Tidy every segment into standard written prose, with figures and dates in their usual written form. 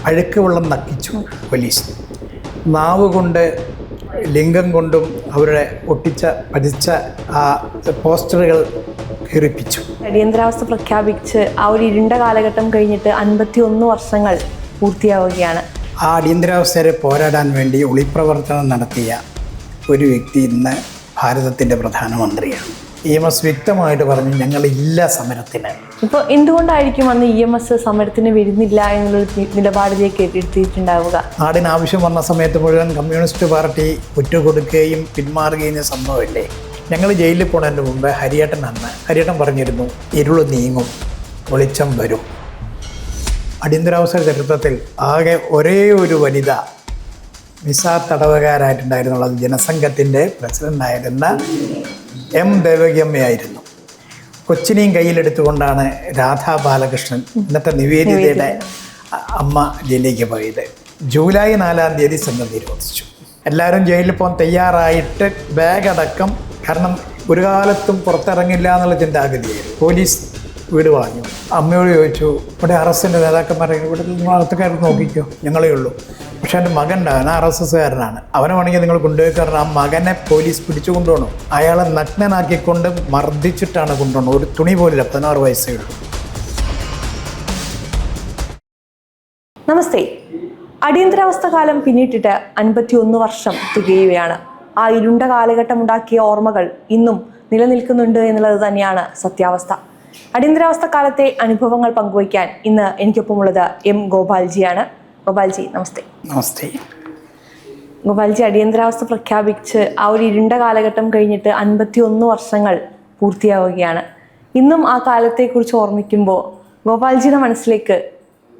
അഴുക്ക് വെള്ളം നക്കിച്ചു പോലീസ്. നാവ് കൊണ്ട് ലിംഗം കൊണ്ടും അവരുടെ പതിച്ച ആ പോസ്റ്ററുകൾ കീറിപ്പിച്ചു. അടിയന്തരാവസ്ഥ പ്രഖ്യാപിച്ച് ആ ഒരു ഇരുണ്ട കാലഘട്ടം കഴിഞ്ഞിട്ട് 51 വർഷങ്ങൾ പൂർത്തിയാവുകയാണ്. ആ അടിയന്തരാവസ്ഥയെ പോരാടാൻ വേണ്ടി ഒളിപ്രവർത്തനം നടത്തിയ ഒരു വ്യക്തി ഇന്ന് ഭാരതത്തിൻ്റെ പ്രധാനമന്ത്രിയാണ്. EMS വ്യക്തമായിട്ട് പറഞ്ഞു ഞങ്ങളില്ല സമരത്തിന്. ഇപ്പോൾ എന്തുകൊണ്ടായിരിക്കും അന്ന് EMS സമരത്തിന് വരുന്നില്ല എന്നുള്ളൊരു നിലപാടിലേക്ക് എത്തിയിട്ടുണ്ടാവുക? നാടിന് ആവശ്യം വന്ന സമയത്ത് മുഴുവൻ കമ്മ്യൂണിസ്റ്റ് പാർട്ടി ഒറ്റുകൊടുക്കുകയും പിന്മാറുകയും ചെയ്ത സംഭവമില്ലേ. ഞങ്ങൾ ജയിലിൽ പോണതിന് മുമ്പ് ഹരിയേട്ടൻ പറഞ്ഞിരുന്നു ഇരുള് നീങ്ങും, വെളിച്ചം വരും. അടിയന്തരാവസ്ഥ ചരിത്രത്തിൽ ആകെ ഒരേ ഒരു വനിത നിസാർ തടവുകാരായിട്ടുണ്ടായിരുന്നുള്ളത് ജനസംഘത്തിൻ്റെ പ്രസിഡൻ്റായിരുന്ന M. ദേവകിയമ്മയായിരുന്നു. കൊച്ചിനെയും കയ്യിലെടുത്തുകൊണ്ടാണ് രാധാ ബാലകൃഷ്ണൻ ഇന്നത്തെ നിവേദിതയുടെ അമ്മ ജയിലിലേക്ക് പോയത്. ജൂലൈ 4-ാം തീയതി സംഘം നിരോധിച്ചു. എല്ലാവരും ജയിലിൽ പോകാൻ തയ്യാറായിട്ട് ബാഗടക്കം, കാരണം ഒരു കാലത്തും പുറത്തിറങ്ങില്ല എന്നുള്ള ചിന്താഗതിയായിരുന്നു. പോലീസ് വീട് വളഞ്ഞു. അമ്മയോട് ചോദിച്ചു, ഇവിടെ RSSൻ്റെ നേതാക്കന്മാരെ ഇവിടെ നിങ്ങളകത്തുകാർ നോക്കിക്കോ, ഞങ്ങളേ ഉള്ളൂ. പക്ഷേ എൻ്റെ മകൻ അവൻ RSSകാരനാണ്, അവനെ വേണമെങ്കിൽ നിങ്ങൾ കൊണ്ടുപോയി. കാരണം ആ മകനെ പോലീസ് പിടിച്ചു കൊണ്ടുപോകണം. അയാളെ നഗ്നനാക്കിക്കൊണ്ട് മർദ്ദിച്ചിട്ടാണ് കൊണ്ടുപോകണം. ഒരു തുണി പോലില്ല, 16 വയസ്സേ ഉള്ളൂ. നമസ്തേ. അടിയന്തരാവസ്ഥ കാലം പിന്നിട്ടിട്ട് 51 വർഷം തികയുകയാണ്. ആ ഇരുണ്ട കാലഘട്ടം ഉണ്ടാക്കിയ ഓർമ്മകൾ ഇന്നും നിലനിൽക്കുന്നുണ്ട് എന്നുള്ളത് തന്നെയാണ് സത്യാവസ്ഥ. അടിയന്തരാവസ്ഥ കാലത്തെ അനുഭവങ്ങൾ പങ്കുവയ്ക്കാൻ ഇന്ന് എനിക്കൊപ്പമുള്ളത് M. ഗോപാൽജിയാണ്. ഗോപാൽജി നമസ്തേ. നമസ്തേ. ഗോപാൽജി, അടിയന്തരാവസ്ഥ പ്രഖ്യാപിച്ച് ആ ഒരു ഇരുണ്ട കാലഘട്ടം കഴിഞ്ഞിട്ട് 51 വർഷങ്ങൾ പൂർത്തിയാവുകയാണ്. ഇന്നും ആ കാലത്തെക്കുറിച്ച് ഓർമ്മിക്കുമ്പോൾ ഗോപാൽജിയുടെ മനസ്സിലേക്ക്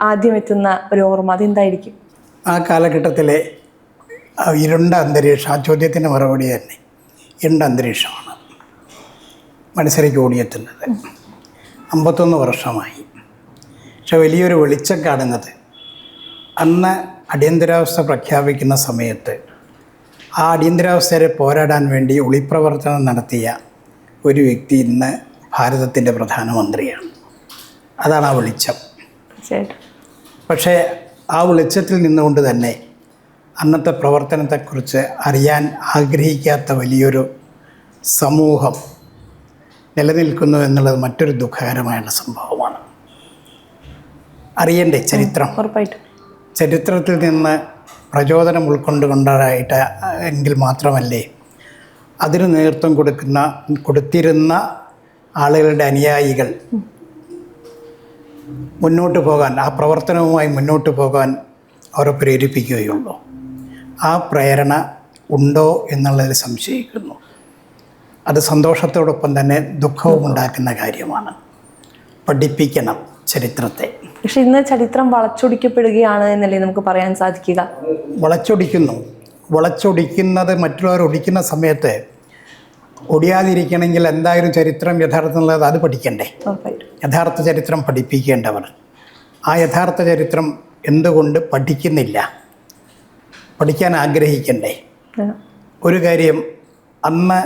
ആദ്യം എത്തുന്ന ഒരു ഓർമ്മ അതെന്തായിരിക്കും? ആ കാലഘട്ടത്തിലെ ഇരുണ്ട അന്തരീക്ഷം, ആ ചോദ്യത്തിൻ്റെ മറുപടി തന്നെ ഇരുണ്ട അന്തരീക്ഷമാണ് മനസ്സിലേക്ക് ഓടിയെത്തുന്നത്. 51 വർഷമായി. പക്ഷെ വലിയൊരു വെളിച്ചം കാണുന്നത് അന്ന് അടിയന്തരാവസ്ഥ പ്രഖ്യാപിക്കുന്ന സമയത്ത് ആ അടിയന്തരാവസ്ഥയെ പോരാടാൻ വേണ്ടി ഒളിപ്രവർത്തനം നടത്തിയ ഒരു വ്യക്തി ഇന്ന് ഭാരതത്തിൻ്റെ പ്രധാനമന്ത്രിയാണ്. അതാണ് ആ വെളിച്ചം. പക്ഷേ ആ വെളിച്ചത്തിൽ നിന്നുകൊണ്ട് തന്നെ അന്നത്തെ പ്രവർത്തനത്തെക്കുറിച്ച് അറിയാൻ ആഗ്രഹിക്കാത്ത വലിയൊരു സമൂഹം നിലനിൽക്കുന്നു എന്നുള്ളത് മറ്റൊരു ദുഃഖകരമായുള്ള സംഭവമാണ്. അറിയണ്ടേ ചരിത്രം? ഉറപ്പായിട്ടും ചരിത്രത്തിൽ നിന്ന് പ്രചോദനം ഉൾക്കൊണ്ടുകൊണ്ടായിട്ട് എങ്കിൽ മാത്രമല്ലേ അതിന് നേതൃത്വം കൊടുത്തിരുന്ന ആളുകളുടെ അനുയായികൾ മുന്നോട്ട് പോകാൻ, ആ പ്രവർത്തനവുമായി മുന്നോട്ട് പോകാൻ അവരെ പ്രേരിപ്പിക്കുകയുള്ളൂ. ആ പ്രേരണ ഉണ്ടോ എന്നുള്ളതിൽ സംശയിക്കുന്നു. അത് സന്തോഷത്തോടൊപ്പം തന്നെ ദുഃഖവും ഉണ്ടാക്കുന്ന കാര്യമാണ്. പഠിപ്പിക്കണം ചരിത്രത്തെ. പക്ഷെ ഇന്ന് ചരിത്രം വളച്ചൊടിക്കപ്പെടുകയാണ് എന്നല്ലേ നമുക്ക് പറയാൻ സാധിക്കുക? വളച്ചൊടിക്കുന്നത് മറ്റുള്ളവർ ഒടിക്കുന്ന സമയത്ത് ഒടിയാതിരിക്കണമെങ്കിൽ എന്തായാലും ചരിത്രം യഥാർത്ഥമുള്ളത് അത് പഠിക്കണ്ടേ? യഥാർത്ഥ ചരിത്രം പഠിപ്പിക്കേണ്ടവർ. ആ യഥാർത്ഥ ചരിത്രം എന്തുകൊണ്ട് പഠിക്കുന്നില്ല? പഠിക്കാൻ ആഗ്രഹിക്കണ്ടേ? ഒരു കാര്യം, അന്ന്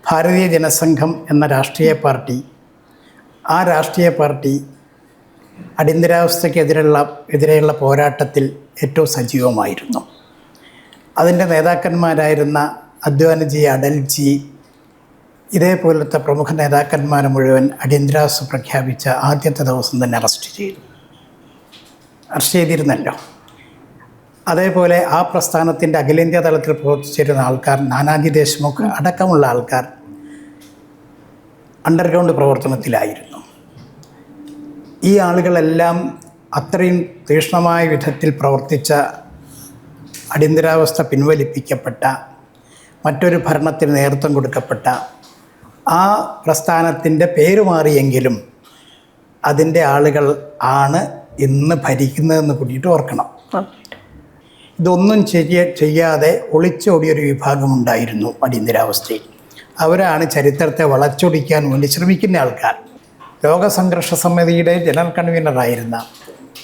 ഭാരതീയ ജനസംഘം എന്ന രാഷ്ട്രീയ പാർട്ടി അടിയന്തരാവസ്ഥയ്ക്കെതിരെയുള്ള പോരാട്ടത്തിൽ ഏറ്റവും സജീവമായിരുന്നു. അതിൻ്റെ നേതാക്കന്മാരായിരുന്ന അദ്വാനിജി, അടൽജി, ഇതേപോലത്തെ പ്രമുഖ നേതാക്കന്മാരെ മുഴുവൻ അടിയന്തരാവസ്ഥ പ്രഖ്യാപിച്ച ആദ്യത്തെ ദിവസം തന്നെ അറസ്റ്റ് ചെയ്തിരുന്നല്ലോ. അതേപോലെ ആ പ്രസ്ഥാനത്തിൻ്റെ അഖിലേന്ത്യാ തലത്തിൽ പ്രവർത്തിച്ചിരുന്ന ആൾക്കാർ, നാനാജി ദേശ്മുഖ് അടക്കമുള്ള ആൾക്കാർ അണ്ടർഗ്രൗണ്ട് പ്രവർത്തനത്തിലായിരുന്നു. ഈ ആളുകളെല്ലാം അത്രയും തീക്ഷ്ണമായ വിധത്തിൽ പ്രവർത്തിച്ച അടിയന്തരാവസ്ഥ പിൻവലിപ്പിക്കപ്പെട്ട, മറ്റൊരു ഭരണത്തിന് നേതൃത്വം കൊടുക്കപ്പെട്ട ആ പ്രസ്ഥാനത്തിൻ്റെ പേര് മാറിയെങ്കിലും അതിൻ്റെ ആളുകൾ ആണ് ഇന്ന് ഭരിക്കുന്നതെന്ന് കൂടിയിട്ട് ഓർക്കണം. ഇതൊന്നും ചെയ്യാതെ ഒളിച്ചോടിയൊരു വിഭാഗമുണ്ടായിരുന്നു അടിയന്തരാവസ്ഥയിൽ. അവരാണ് ചരിത്രത്തെ വളച്ചൊടിക്കാൻ വേണ്ടി ശ്രമിക്കുന്ന ആൾക്കാർ. ലോകസംഘർഷ സമിതിയുടെ ജനറൽ കൺവീനറായിരുന്ന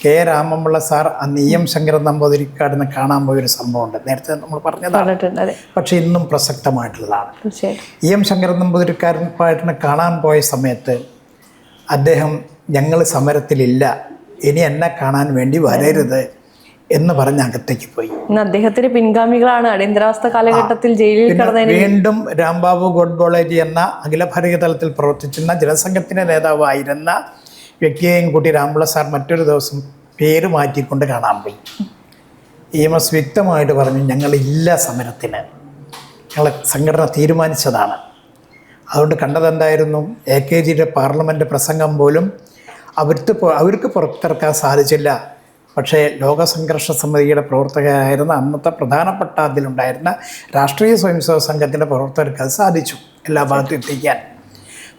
കെ രാമപിള്ള സാർ അന്ന് EM ശങ്കരൻ നമ്പൂതിരിക്കാടിനെ കാണാൻ പോയൊരു സംഭവമുണ്ട്. നേരത്തെ നമ്മൾ പറഞ്ഞതാണ്, പക്ഷെ ഇന്നും പ്രസക്തമായിട്ടുള്ളതാണ്. EM ശങ്കരൻ നമ്പൂതിരിക്കാടിനെ കാണാൻ പോയ സമയത്ത് അദ്ദേഹം ഞങ്ങൾ സമരത്തിലില്ല ഇനി എന്നെ കാണാൻ വേണ്ടി വരരുത് എന്ന് പറഞ്ഞ് അകത്തേക്ക് പോയി. ഇന്ന് അദ്ദേഹത്തിന്റെ പിൻഗാമികളാണ് അടിയന്തരാവസ്ഥ കാലഘട്ടത്തിൽ ജയിലിൽ കിടന്നതിന് വീണ്ടും രാംബാബു ഗോഡ്ബോളേജി എന്ന അഖില ഭാരതീയ തലത്തിൽ പ്രവർത്തിച്ചിരുന്ന ജനസംഘത്തിൻ്റെ നേതാവായിരുന്ന വ്യക്തിയെയും കൂട്ടി രാംപിള്ള സാർ മറ്റൊരു ദിവസം പേര് മാറ്റിക്കൊണ്ട് കാണാൻ പോയി. EMS വ്യക്തമായിട്ട് പറഞ്ഞു, ഞങ്ങളില്ല സമരത്തിന്, ഞങ്ങൾ സംഘടന തീരുമാനിച്ചതാണ്. അതുകൊണ്ട് കണ്ടതെന്തായിരുന്നു, AKGയുടെ പാർലമെൻറ്റ് പ്രസംഗം പോലും അവർക്ക് പുറത്തിറക്കാൻ സാധിച്ചില്ല. പക്ഷേ ലോകസംഘർഷ സമിതിയുടെ പ്രവർത്തകരായിരുന്ന അന്നത്തെ പ്രധാനപ്പെട്ട അതിലുണ്ടായിരുന്ന രാഷ്ട്രീയ സ്വയംസേവക സംഘത്തിൻ്റെ പ്രവർത്തകർക്ക് അത് സാധിച്ചു എല്ലാ ഭാഗത്തും എത്തിക്കാൻ.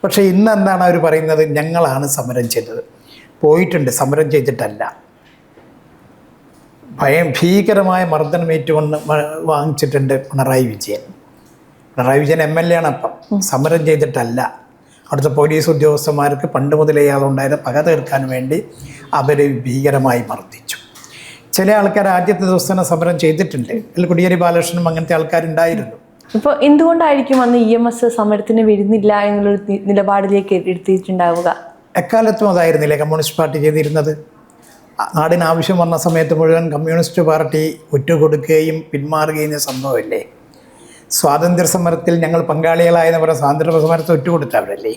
പക്ഷേ ഇന്ന് എന്താണ് അവർ പറയുന്നത്, ഞങ്ങളാണ് സമരം ചെയ്തത്. പോയിട്ടുണ്ട്, സമരം ചെയ്തിട്ടല്ല. ഭീകരമായ മർദ്ദനമേറ്റുകൊണ്ട് വാങ്ങിച്ചിട്ടുണ്ട് പിണറായി വിജയൻ. പിണറായി വിജയൻ MLA ആണ്. അപ്പം സമരം ചെയ്തിട്ടല്ല. അവിടുത്തെ പോലീസ് ഉദ്യോഗസ്ഥന്മാർക്ക് പണ്ട് മുതലേ ഇയാളുണ്ടായത് പക തീർക്കാൻ വേണ്ടി അവർ ഭീകരമായി മർദ്ദിച്ചു. ചില ആൾക്കാർ ആദ്യത്തെ ദിവസം തന്നെ സമരം ചെയ്തിട്ടുണ്ട്. അതിൽ കോടിയേരി ബാലകൃഷ്ണനും അങ്ങനത്തെ ആൾക്കാരുണ്ടായിരുന്നു. ഇപ്പോൾ എന്തുകൊണ്ടായിരിക്കും അന്ന് EMS സമരത്തിന് വരുന്നില്ല എന്നുള്ളൊരു നിലപാടിലേക്ക് എത്തിയിട്ടുണ്ടാവുക? എക്കാലത്തും അതായിരുന്നില്ലേ കമ്മ്യൂണിസ്റ്റ് പാർട്ടി ചെയ്തിരുന്നത്. നാടിന് ആവശ്യം വന്ന സമയത്ത് മുഴുവൻ കമ്മ്യൂണിസ്റ്റ് പാർട്ടി ഒറ്റുകൊടുക്കുകയും പിന്മാറുകയും ചെയ്യുന്ന സംഭവമല്ലേ. സ്വാതന്ത്ര്യ സമരത്തിൽ ഞങ്ങൾ പങ്കാളികളായെന്ന് പറഞ്ഞ സ്വാതന്ത്ര്യ സമരത്തിന് ഒറ്റുകൊടുത്തവരല്ലേ.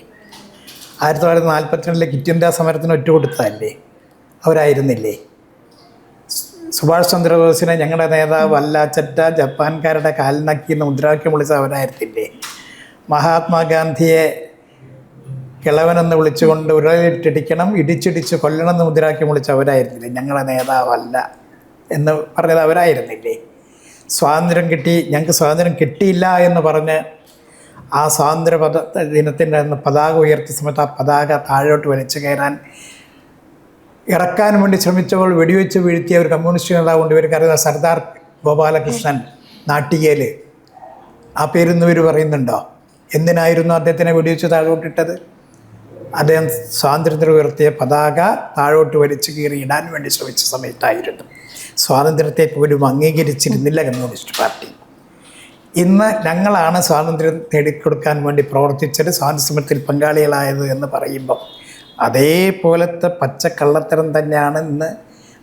1942 ക്വിറ്റ് ഇന്ത്യ സമരത്തിന് ഒറ്റുകൊടുത്തതല്ലേ അവരായിരുന്നില്ലേ. സുഭാഷ് ചന്ദ്രബോസിനെ ഞങ്ങളുടെ നേതാവ് അല്ലാച്ചറ്റ ജപ്പാൻകാരുടെ കാലിനക്കി എന്ന് മുദ്രാവാക്യം വിളിച്ച അവരായിരുന്നില്ലേ. മഹാത്മാഗാന്ധിയെ കിളവനെന്ന് വിളിച്ചുകൊണ്ട് ഉരലിട്ടിടിക്കണം, ഇടിച്ചിടിച്ച് കൊല്ലണം എന്ന് മുദ്രാവാക്യം വിളിച്ച അവരായിരുന്നില്ലേ. ഞങ്ങളുടെ നേതാവല്ല എന്ന് പറഞ്ഞത് അവരായിരുന്നില്ലേ. സ്വാതന്ത്ര്യം കിട്ടി, ഞങ്ങൾക്ക് സ്വാതന്ത്ര്യം കിട്ടിയില്ല എന്ന് പറഞ്ഞ് ആ സ്വാതന്ത്ര്യ ദിനത്തിൻ്റെ അന്ന് പതാക ഉയർത്തിയ സമയത്ത് ആ പതാക താഴോട്ട് വലിച്ചു കയറാൻ ഇറക്കാൻ വേണ്ടി ശ്രമിച്ചപ്പോൾ വെടിവെച്ച് വീഴ്ത്തിയ ഒരു കമ്മ്യൂണിസ്റ്റ് നേതാവുണ്ട്. ഇവർക്കറിയുന്ന സർദാർ ഗോപാലകൃഷ്ണൻ നാട്ടികയിൽ. ആ പേരൊന്നും ഇവർ പറയുന്നുണ്ടോ? എന്തിനായിരുന്നു അദ്ദേഹത്തിനെ വെടിവെച്ച് താഴോട്ടിട്ടത്? അദ്ദേഹം സ്വാതന്ത്ര്യത്തിന് ഉയർത്തിയ പതാക താഴോട്ട് വലിച്ചു കീറി ഇടാൻ വേണ്ടി ശ്രമിച്ച സമയത്തായിരുന്നു. സ്വാതന്ത്ര്യത്തെ പോലും അംഗീകരിച്ചിരുന്നില്ല കമ്മ്യൂണിസ്റ്റ് പാർട്ടി. ഇന്ന് ഞങ്ങളാണ് സ്വാതന്ത്ര്യം നേടിക്കൊടുക്കാൻ വേണ്ടി പ്രവർത്തിച്ചത്, സ്വാതന്ത്ര്യ സമരത്തിൽ പങ്കാളികളായത് എന്ന് പറയുമ്പോൾ അതേപോലത്തെ പച്ചക്കള്ളത്തരം തന്നെയാണ് ഇന്ന്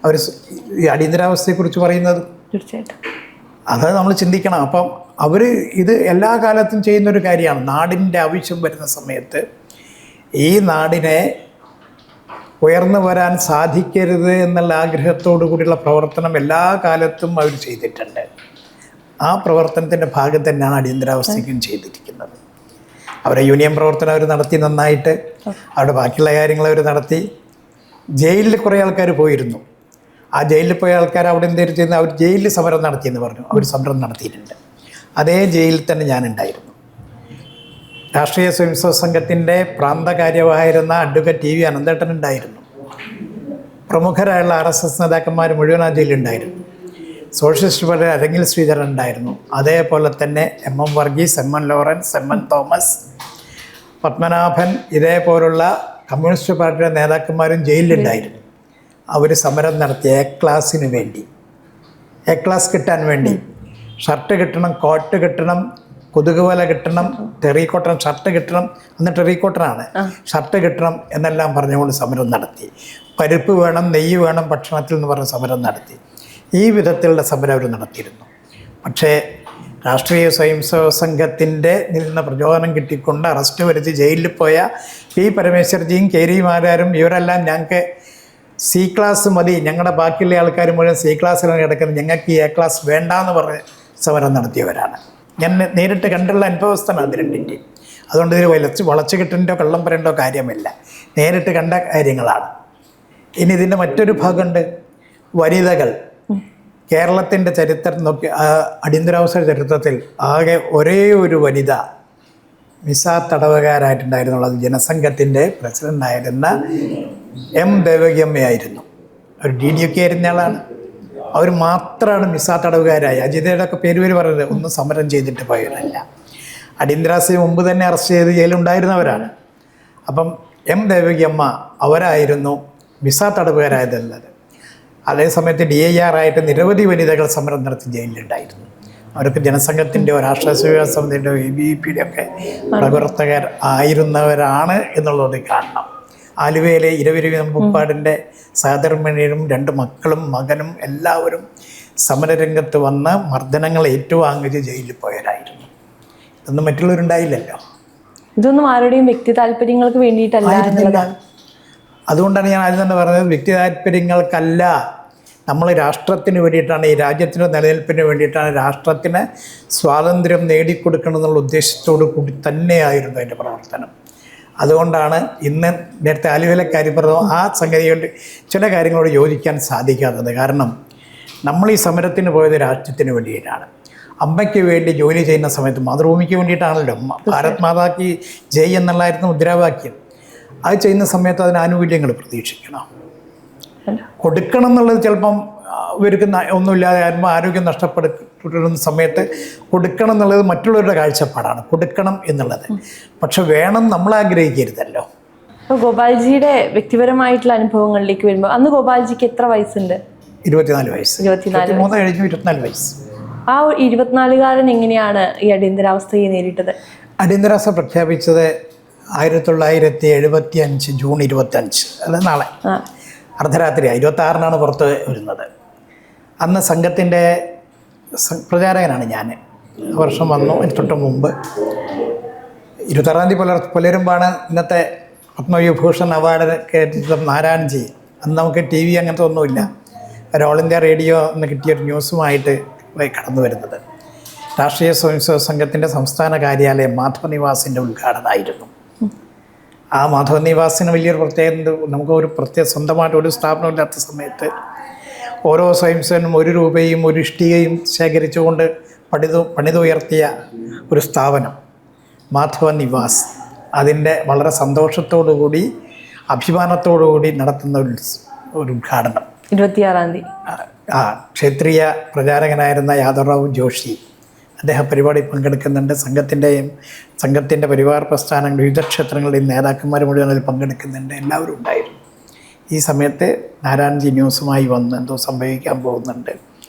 അവർ ഈ അടിയന്തരാവസ്ഥയെക്കുറിച്ച് പറയുന്നത്. തീർച്ചയായിട്ടും അത് നമ്മൾ ചിന്തിക്കണം. അപ്പം അവർ ഇത് എല്ലാ കാലത്തും ചെയ്യുന്നൊരു കാര്യമാണ്. നാടിൻ്റെ ആവശ്യം വരുന്ന സമയത്ത് ഈ നാടിനെ ഉയർന്നു വരാൻ സാധിക്കരുത് എന്നുള്ള ആഗ്രഹത്തോടു കൂടിയുള്ള പ്രവർത്തനം എല്ലാ കാലത്തും അവർ ചെയ്തിട്ടുണ്ട്. ആ പ്രവർത്തനത്തിൻ്റെ ഭാഗം തന്നെയാണ് അടിയന്തരാവസ്ഥയ്ക്കും ചെയ്തിരിക്കുന്നത്. അവരെ യൂണിയൻ പ്രവർത്തനം അവർ നടത്തി നന്നായിട്ട്. അവിടെ ബാക്കിയുള്ള കാര്യങ്ങൾ അവർ നടത്തി. ജയിലിൽ കുറേ ആൾക്കാർ പോയിരുന്നു. ആ ജയിലിൽ പോയ ആൾക്കാർ അവിടെ എന്തെങ്കിലും ചെയ്യുന്നത്, അവർ ജയിലിൽ സമരം നടത്തിയെന്ന് പറഞ്ഞു. അവർ സമരം നടത്തിയിട്ടുണ്ട്. അതേ ജയിലിൽ തന്നെ ഞാനുണ്ടായിരുന്നു. രാഷ്ട്രീയ സ്വയംസേവക സംഘത്തിൻ്റെ പ്രാന്തകാര്യമായിരുന്ന അഡ്വക്കേറ്റ് TV അനന്തേട്ടൻ ഉണ്ടായിരുന്നു. പ്രമുഖരായുള്ള RSS നേതാക്കന്മാർ മുഴുവൻ ആ ജയിലുണ്ടായിരുന്നു. സോഷ്യലിസ്റ്റ് പാർട്ടി അരങ്ങിൽ ശ്രീധരൻ ഉണ്ടായിരുന്നു. അതേപോലെ തന്നെ MM Varghese, MN Lawrence, MN Thomas, Padmanabhan, ഇതേപോലുള്ള കമ്മ്യൂണിസ്റ്റ് പാർട്ടിയുടെ നേതാക്കന്മാരും ജയിലിലുണ്ടായിരുന്നു. അവർ സമരം നടത്തിയ A ക്ലാസ്സിന് വേണ്ടി, A ക്ലാസ് കിട്ടാൻ വേണ്ടി. ഷർട്ട് കിട്ടണം, കോട്ട് കിട്ടണം, കൊതുകുവല കിട്ടണം, ടെറിക്കോട്ടൺ ഷർട്ട് കിട്ടണം. അന്ന് ടെറിക്കോട്ടനാണ്. ഷർട്ട് കിട്ടണം എന്നെല്ലാം പറഞ്ഞുകൊണ്ട് സമരം നടത്തി. പരിപ്പ് വേണം, നെയ്യ് വേണം ഭക്ഷണത്തിൽ എന്ന് പറഞ്ഞ് സമരം നടത്തി. ഈ വിധത്തിലുള്ള സമരം അവർ നടത്തിയിരുന്നു. പക്ഷേ രാഷ്ട്രീയ സ്വയംസേവക സംഘത്തിൻ്റെ നിന്ന് പ്രചോദനം കിട്ടിക്കൊണ്ട് അറസ്റ്റ് വരുത്തി ജയിലിൽ പോയ P പരമേശ്വർജിയും KR മാരാരും ഇവരെല്ലാം ഞങ്ങൾക്ക് C ക്ലാസ് മതി, ഞങ്ങളുടെ ബാക്കിയുള്ള ആൾക്കാർ മുഴുവൻ C ക്ലാസ്സിലാണ് കിടക്കുന്നത്, ഞങ്ങൾക്ക് ഈ A ക്ലാസ് വേണ്ടാന്ന് പറഞ്ഞ് സമരം നടത്തിയവരാണ്. ഞാൻ നേരിട്ട് കണ്ടുള്ള അനുഭവസ്ഥനാണ് അത് രണ്ടിൻ്റെയും. അതുകൊണ്ട് ഇതിൽ വളച്ചു കിട്ടേണ്ടോ കള്ളം പറയേണ്ടോ കാര്യമില്ല, നേരിട്ട് കണ്ട കാര്യങ്ങളാണ്. ഇനി ഇതിൻ്റെ മറ്റൊരു ഭാഗമുണ്ട്, വനിതകൾ. കേരളത്തിൻ്റെ ചരിത്രം നോക്കി, അടിയന്തരാവസ്ഥ ചരിത്രത്തിൽ ആകെ ഒരേ ഒരു വനിത മിസാ തടവുകാരായിട്ടുണ്ടായിരുന്നുള്ളത് ജനസംഘത്തിൻ്റെ പ്രസിഡൻ്റായിരുന്ന M ദേവകിയമ്മയായിരുന്നു. ഒരു DDUK ആയിരുന്ന ആളാണ്. അവർ മാത്രമാണ് മിസാ തടവുകാരായി. അജിതയുടെ ഒക്കെ പേര് പറയുന്നത് ഒന്നും സമരം ചെയ്തിട്ട് പോയവരല്ല. അടിയന്തരാവസ്ഥയ്ക്ക് മുമ്പ് തന്നെ അറസ്റ്റ് ചെയ്ത് ജയിലുണ്ടായിരുന്നവരാണ്. അപ്പം M ദേവകിയമ്മ അവരായിരുന്നു മിസാ തടവുകാരായതുള്ളത്. അതേസമയത്ത് DIR ആയിട്ട് നിരവധി വനിതകൾ സമരം നടത്തി ജയിലിലുണ്ടായിരുന്നു. അവർക്ക് ജനസംഘത്തിൻ്റെയോ രാഷ്ട്രീയ സേവാ സമിതിയുടെയോ ABVPയുടെ ഒക്കെ പ്രവർത്തകർ ആയിരുന്നവരാണ് എന്നുള്ളത് കാണണം. ആലുവയിലെ ഇരവിരവി നമ്പൂപ്പാടിൻ്റെ സഹധർമ്മിണിയും 2 മക്കളും മകനും എല്ലാവരും സമരരംഗത്ത് വന്ന് മർദ്ദനങ്ങൾ ഏറ്റുവാങ്ങിച്ച് ജയിലിൽ പോയവരായിരുന്നു. ഇതൊന്നും മറ്റുള്ളവരുണ്ടായില്ലല്ലോ. ഇതൊന്നും ആരുടെയും വ്യക്തി താല്പര്യങ്ങൾക്ക് വേണ്ടിയിട്ടല്ല എന്നുള്ളതാണ്. അതുകൊണ്ടാണ് ഞാൻ ആദ്യം തന്നെ പറഞ്ഞത്, വ്യക്തി താല്പര്യങ്ങൾക്കല്ല, നമ്മൾ രാഷ്ട്രത്തിന് വേണ്ടിയിട്ടാണ്, ഈ രാജ്യത്തിൻ്റെ നിലനിൽപ്പിന് വേണ്ടിയിട്ടാണ്, രാഷ്ട്രത്തിന് സ്വാതന്ത്ര്യം നേടിക്കൊടുക്കണം എന്നുള്ള ഉദ്ദേശത്തോടു കൂടി തന്നെയായിരുന്നു അതിൻ്റെ പ്രവർത്തനം. അതുകൊണ്ടാണ് ഇന്ന് നേരത്തെ ആലുവയിലെ കാര്യം പറഞ്ഞു, ആ സംഗതികളിൽ ചില കാര്യങ്ങളോട് യോജിക്കാൻ സാധിക്കാത്തത്. കാരണം നമ്മൾ ഈ സമരത്തിന് പോയത് രാഷ്ട്രത്തിന് വേണ്ടിയിട്ടാണ്. അമ്മയ്ക്ക് വേണ്ടി ജോലി ചെയ്യുന്ന സമയത്ത് മാതൃഭൂമിക്ക് വേണ്ടിയിട്ടാണല്ലോ, ഭാരത് മാതാക്ക് ജയ് എന്നുള്ളതായിരുന്നു മുദ്രാവാക്യം. അത് ചെയ്യുന്ന സമയത്ത് അതിന് ആനുകൂല്യങ്ങൾ പ്രതീക്ഷിക്കണം, കൊടുക്കണം എന്നുള്ളത് ചിലപ്പം ഇവർക്ക് ഒന്നുമില്ലാതെ ആരുമ്പോൾ ആരോഗ്യം നഷ്ടപ്പെടുന്ന സമയത്ത് കൊടുക്കണം എന്നുള്ളത് മറ്റുള്ളവരുടെ കാഴ്ചപ്പാടാണ്, കൊടുക്കണം എന്നുള്ളത്. പക്ഷെ വേണം നമ്മൾ ആഗ്രഹിക്കരുതല്ലോ. അപ്പോൾ ഗോപാൽജിയുടെ വ്യക്തിപരമായിട്ടുള്ള അനുഭവങ്ങളിലേക്ക് വരുമ്പോൾ, അന്ന് ഗോപാൽജിക്ക് എത്ര വയസ്സുണ്ട്? 24 വയസ്സ്. 23 കഴിഞ്ഞു, 24 വയസ്സ്. ആ 24-കാരൻ എങ്ങനെയാണ് ഈ അടിയന്തരാവസ്ഥയെ നേരിട്ടത്? അടിയന്തരാവസ്ഥ പ്രഖ്യാപിച്ചത് 1975 ജൂൺ 25, അതായത് നാളെ അർദ്ധരാത്രിയാണ്. 26-നാണ് പുറത്ത് വരുന്നത്. അന്ന് സംഘത്തിൻ്റെ പ്രചാരകനാണ് ഞാൻ. വർഷം വന്നു. തൊട്ട് മുമ്പ് 26-ാം തീയതി പുലരുമ്പാണ് ഇന്നത്തെ പത്മവിഭൂഷൺ അവാർഡ് കേട്ടിട്ടുള്ള നാരായൺജി. അന്ന് നമുക്ക് TV അങ്ങനത്തെ ഒന്നുമില്ല. ഒരു ഓൾ ഇന്ത്യ റേഡിയോ എന്ന് കിട്ടിയൊരു ന്യൂസുമായിട്ട് കടന്നു വരുന്നത്. രാഷ്ട്രീയ സ്വയംസേവക സംഘത്തിൻ്റെ സംസ്ഥാന കാര്യാലയം മാധവ നിവാസിൻ്റെ ഉദ്ഘാടനമായിരുന്നു. ആ മാധവ നിവാസിന് വലിയൊരു പ്രത്യേകത, നമുക്ക് ഒരു സ്വന്തമായിട്ട് ഒരു സ്ഥാപനമില്ലാത്ത സമയത്ത് ഓരോ സ്വയംസേവനും 1 രൂപയും 1 ഇഷ്ടികയും ശേഖരിച്ചുകൊണ്ട് പണിതുയർത്തിയ ഒരു സ്ഥാപനം മാധവ നിവാസ്. അതിൻ്റെ വളരെ സന്തോഷത്തോടു കൂടി അഭിമാനത്തോടു കൂടി നടത്തുന്ന ഒരു ഉദ്ഘാടനം 26-ാം തീയതി. ക്ഷേത്രീയ പ്രചാരകനായിരുന്ന യാദവറാവു ജോഷി അദ്ദേഹം പരിപാടി പങ്കെടുക്കുന്നുണ്ട്. സംഘത്തിൻ്റെ പരിവാർ പ്രസ്ഥാനങ്ങൾ, വിവിധ ക്ഷേത്രങ്ങളുടെയും നേതാക്കന്മാർ മുഴുവൻ അതിൽ പങ്കെടുക്കുന്നുണ്ട്. എല്ലാവരും ഉണ്ടായിരുന്നു. ഈ സമയത്ത് നാരായൺജി ന്യൂസുമായി വന്ന് എന്തോ സംഭവിക്കാൻ പോകുന്നുണ്ട്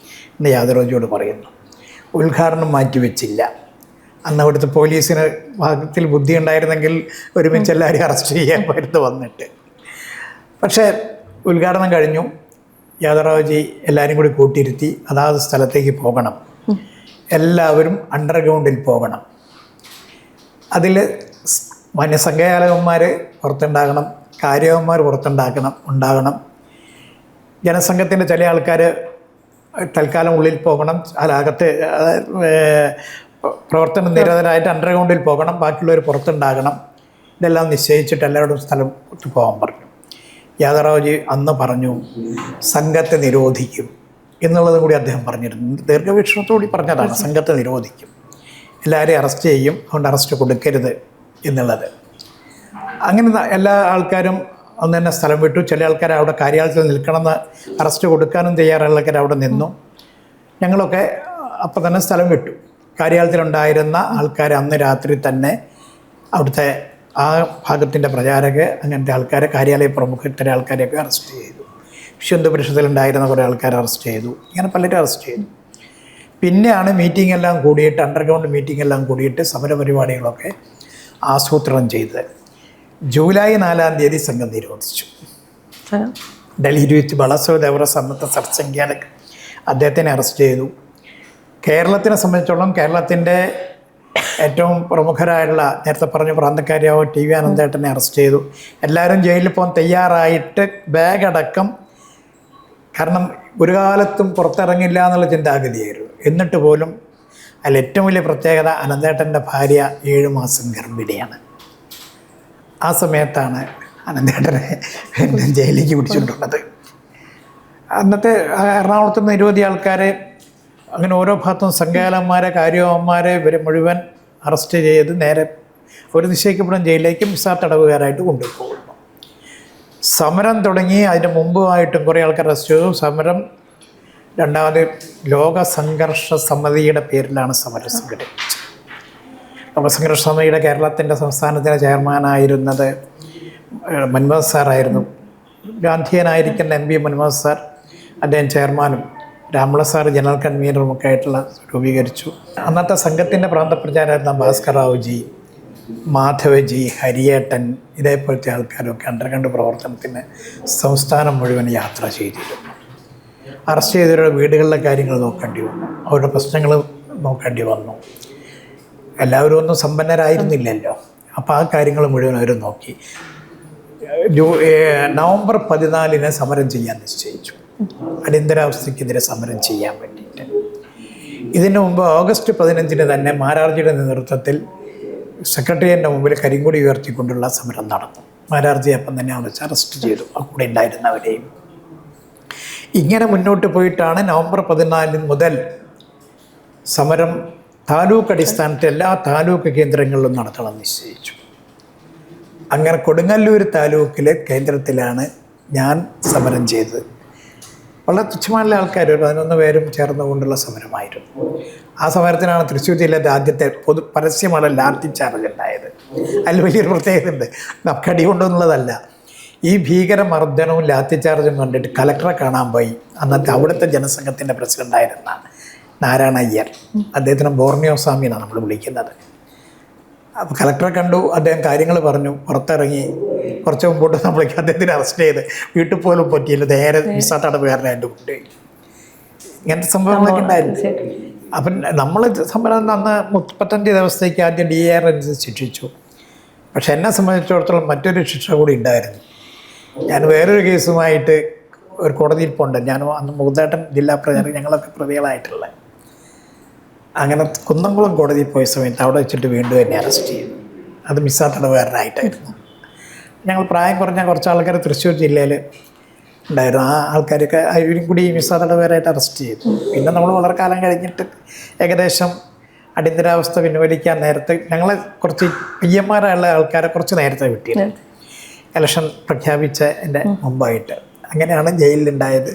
എന്ന് യാദവറാവുജിയോട് പറയുന്നു. ഉദ്ഘാടനം മാറ്റിവെച്ചില്ല. അന്ന് അവിടുത്തെ പോലീസിന് ഭാഗത്തിൽ ബുദ്ധി ഉണ്ടായിരുന്നെങ്കിൽ ഒരുമിച്ച് എല്ലാവരും അറസ്റ്റ് ചെയ്യാൻ വരുന്നത് വന്നിട്ട്. പക്ഷേ ഉദ്ഘാടനം കഴിഞ്ഞു. യാദവറാവുജി എല്ലാവരും കൂടി കൂട്ടിയിരുത്തി അതാത് സ്ഥലത്തേക്ക് പോകണം, എല്ലാവരും അണ്ടർഗ്രൗണ്ടിൽ പോകണം. അതിൽ സംഘചാലകന്മാർ പുറത്തുണ്ടാകണം, കാര്യവന്മാർ ഉണ്ടാകണം. ജനസംഘത്തിൻ്റെ ചില ആൾക്കാർ തൽക്കാലം ഉള്ളിൽ പോകണം, അകത്ത് പ്രവർത്തന നിരതരായിട്ട് അണ്ടർഗ്രൗണ്ടിൽ പോകണം, ബാക്കിയുള്ളവർ പുറത്തുണ്ടാകണം. ഇതെല്ലാം നിശ്ചയിച്ചിട്ട് എല്ലാവരും സ്ഥലം പോകാൻ പറഞ്ഞു. യാദവറാവുജി അന്ന് പറഞ്ഞു സംഘത്തെ നിരോധിക്കും എന്നുള്ളത് കൂടി അദ്ദേഹം പറഞ്ഞിരുന്നു. ദീർഘവീക്ഷണത്തോടി പറഞ്ഞതാണ്, സംഘത്തെ നിരോധിക്കും, എല്ലാവരെയും അറസ്റ്റ് ചെയ്യും, അതുകൊണ്ട് അറസ്റ്റ് കൊടുക്കരുത് എന്നുള്ളത്. അങ്ങനെ എല്ലാ ആൾക്കാരും അന്ന് തന്നെ സ്ഥലം വിട്ടു. ചില ആൾക്കാർ അവിടെ കാര്യാലയത്തിൽ നിൽക്കണമെന്ന് അറസ്റ്റ് കൊടുക്കാനും തയ്യാറുള്ള ആൾക്കാർ അവിടെ നിന്നു. ഞങ്ങളൊക്കെ അപ്പം തന്നെ സ്ഥലം വിട്ടു. കാര്യാലയത്തിലുണ്ടായിരുന്ന ആൾക്കാർ അന്ന് രാത്രി തന്നെ അവിടുത്തെ ആ ഭാഗത്തിൻ്റെ പ്രചാരകർ, അങ്ങനത്തെ ആൾക്കാരെ, കാര്യാലയ പ്രമുഖരുടെ ആൾക്കാരെയൊക്കെ അറസ്റ്റ് ചെയ്തു. വിശ്വ പരിഷത്തിലുണ്ടായിരുന്ന കുറേ ആൾക്കാരെ അറസ്റ്റ് ചെയ്തു. ഇങ്ങനെ പലരും അറസ്റ്റ് ചെയ്തു. പിന്നെയാണ് മീറ്റിംഗ് എല്ലാം കൂടിയിട്ട്, അണ്ടർഗ്രൗണ്ട് മീറ്റിംഗ് എല്ലാം കൂടിയിട്ട് സമരപരിപാടികളൊക്കെ ആസൂത്രണം ചെയ്തത്. ജൂലൈ 4-ാം തീയതി സംഘം നിരോധിച്ചു. ഡൽഹിയിൽ വെച്ച് ബളസവ് ദേവറസ് അന്നത്തെ സർസംഖ്യാലക് അദ്ദേഹത്തിനെ അറസ്റ്റ് ചെയ്തു. കേരളത്തിനെ സംബന്ധിച്ചോളം കേരളത്തിൻ്റെ ഏറ്റവും പ്രമുഖരായുള്ള നേരത്തെ പറഞ്ഞ പ്രാന്തക്കാരിയാവ് TV അനന്തേട്ടനെ അറസ്റ്റ് ചെയ്തു. എല്ലാവരും ജയിലിൽ പോകാൻ തയ്യാറായിട്ട് ബാഗ് അടക്കം, കാരണം ഒരു കാലത്തും പുറത്തിറങ്ങില്ല എന്നുള്ള ചിന്താഗതിയായിരുന്നു. എന്നിട്ട് പോലും അതിൽ ഏറ്റവും വലിയ പ്രത്യേകത അനന്തേട്ടൻ്റെ ഭാര്യ 7 മാസം ഗർഭിണിയാണ്. ആ സമയത്താണ് അനന്തേട്ടനെ ജയിലിലേക്ക് പിടിച്ചിട്ടുള്ളത്. അന്നത്തെ എറണാകുളത്ത് നിരവധി ആൾക്കാരെ അങ്ങനെ ഓരോ ഭാഗത്തും സംഘാലന്മാരെ, കാര്യവന്മാരെ ഇവരെ മുഴുവൻ അറസ്റ്റ് ചെയ്ത് നേരെ ഒരു നിശ്ചയിക്കപ്പെടുന്ന ജയിലിലേക്ക് മിസാ തടവുകാരായിട്ട് കൊണ്ടുപോകുന്നു. സമരം തുടങ്ങി അതിന് മുമ്പുമായിട്ടും കുറേ ആൾക്കാർ അറസ്റ്റ് ചെയ്തു. സമരം രണ്ടാമത് ലോക സംഘർഷ സമിതിയുടെ പേരിലാണ് സമരം സംഘടിപ്പിച്ചത്. ലോക സംഘർഷ സമിതിയുടെ കേരളത്തിൻ്റെ സംസ്ഥാനത്തിൻ്റെ ചെയർമാനായിരുന്നത് മൻമോഹൻ സാറായിരുന്നു. ഗാന്ധിയനായിരിക്കുന്ന MP മൻമോഹൻ സാർ അദ്ദേഹം ചെയർമാനും രാമള സാർ ജനറൽ കൺവീനറുമൊക്കെ ആയിട്ടുള്ള രൂപീകരിച്ചു. അന്നത്തെ സംഘത്തിൻ്റെ പ്രാന്തപ്രചാരമായിരുന്ന ഭാസ്കർ റാവുജി, മാധവജി, ഹരിയേട്ടൻ ഇതേപോലത്തെ ആൾക്കാരൊക്കെ അണ്ടർഗ്രൗണ്ട് പ്രവർത്തനത്തിന് സംസ്ഥാനം മുഴുവൻ യാത്ര ചെയ്തിരുന്നു. അറസ്റ്റ് ചെയ്തവരുടെ വീടുകളിലെ കാര്യങ്ങൾ നോക്കേണ്ടി വന്നു, അവരുടെ പ്രശ്നങ്ങൾ നോക്കേണ്ടി വന്നു. എല്ലാവരും ഒന്നും സമ്പന്നരായിരുന്നില്ലല്ലോ. അപ്പോൾ ആ കാര്യങ്ങൾ മുഴുവൻ അവർ നോക്കി. നവംബർ 14 സമരം ചെയ്യാൻ നിശ്ചയിച്ചു, അടിയന്തരാവസ്ഥയ്ക്കെതിരെ സമരം ചെയ്യാൻ വേണ്ടിയിട്ട്. ഇതിനു മുമ്പ് ഓഗസ്റ്റ് 15 തന്നെ മാരാർജിയുടെ നേതൃത്വത്തിൽ സെക്രട്ടേറിയറ്റിൻ്റെ മുമ്പിൽ കരിങ്കൊടി ഉയർത്തിക്കൊണ്ടുള്ള സമരം നടന്നു. മാരാർജി അപ്പം തന്നെ അവിടെ അറസ്റ്റ് ചെയ്തു, ആ കൂടെ ഉണ്ടായിരുന്നവരെയും. ഇങ്ങനെ മുന്നോട്ട് പോയിട്ടാണ് നവംബർ 14 മുതൽ സമരം താലൂക്ക് അടിസ്ഥാനത്തിൽ എല്ലാ താലൂക്ക് കേന്ദ്രങ്ങളിലും നടത്തണം നിശ്ചയിച്ചു. അങ്ങനെ കൊടുങ്ങല്ലൂർ താലൂക്കിലെ കേന്ദ്രത്തിലാണ് ഞാൻ സമരം ചെയ്തത്. വളരെ തുച്ഛമായ ആൾക്കാർ, ഒരു 11 പേരും ചേർന്നുകൊണ്ടുള്ള സമരമായിരുന്നു. ആ സമരത്തിനാണ് തൃശ്ശൂർ ജില്ലയുടെ ആദ്യത്തെ പരസ്യമാണ് ലാത്തി ചാർജ് ഉണ്ടായത്. അതിൽ വലിയൊരു പ്രത്യേകത ഉണ്ട്, നമുക്ക് അടി കൊണ്ടുവന്നുള്ളതല്ല. ഈ ഭീകരമർദ്ദനവും ലാത്തി ചാർജും കണ്ടിട്ട് കലക്ടറെ കാണാൻ പോയി അന്നത്തെ അവിടുത്തെ ജനസംഘത്തിൻ്റെ പ്രസിഡൻ്റായിരുന്ന നാരായണ അയ്യർ. അദ്ദേഹത്തിന് ബോർണിയോ സ്വാമി എന്നാണ് നമ്മൾ വിളിക്കുന്നത്. അപ്പോൾ കലക്ടറെ കണ്ടു, അദ്ദേഹം കാര്യങ്ങൾ പറഞ്ഞു, പുറത്തിറങ്ങി. കുറച്ച് മുമ്പോട്ട് നമ്മളേക്ക് അദ്ദേഹത്തിന് അറസ്റ്റ് ചെയ്ത് വീട്ടിൽ പോലും പറ്റിയില്ല, നേരെ വിസ തടവുകാരനായിട്ട് കൊണ്ടുപോയി. ഇങ്ങനത്തെ സംഭവങ്ങളൊക്കെ ഉണ്ടായിരുന്നു. അപ്പം നമ്മൾ സമരം അന്ന് 35 ദിവസത്തേക്ക് ആദ്യം DAR അനുസരിച്ച് ശിക്ഷിച്ചു. പക്ഷെ എന്നെ സംബന്ധിച്ചിടത്തോളം മറ്റൊരു ശിക്ഷ കൂടി ഉണ്ടായിരുന്നു. ഞാൻ വേറൊരു കേസുമായിട്ട് ഒരു കോടതിയിൽ പോകണ്ട. ഞാൻ അന്ന് മുകുന്ദേട്ടൻ ജില്ലാ പ്രചാരകൻ, ഞങ്ങളൊക്കെ പ്രതികളായിട്ടുള്ള. അങ്ങനെ കുന്നംകുളം കോടതിയിൽ പോയ സമയത്ത് അവിടെ വെച്ചിട്ട് വീണ്ടും എന്നെ അറസ്റ്റ് ചെയ്തു. അത് മിസ്സാ തടവുകാരനായിട്ടായിരുന്നു. ഞങ്ങൾ പ്രായം കുറഞ്ഞ കുറച്ച് ആൾക്കാർ തൃശ്ശൂർ ജില്ലയിൽ ഉണ്ടായിരുന്നു. ആ ആൾക്കാരൊക്കെ അവരും കൂടി മിസ്സാ തടവുകാരായിട്ട് അറസ്റ്റ് ചെയ്തു. പിന്നെ നമ്മൾ വളരെ കാലം കഴിഞ്ഞിട്ട് ഏകദേശം അടിയന്തരാവസ്ഥ പിൻവലിക്കാൻ നേരത്തെ ഞങ്ങളെ കുറച്ച് PM ആയുള്ള ആൾക്കാരെ കുറച്ച് നേരത്തെ വിട്ടിരുന്നു, ഇലക്ഷൻ പ്രഖ്യാപിച്ച എൻ്റെ മുമ്പായിട്ട്. അങ്ങനെയാണ് ജയിലിലുണ്ടായത്.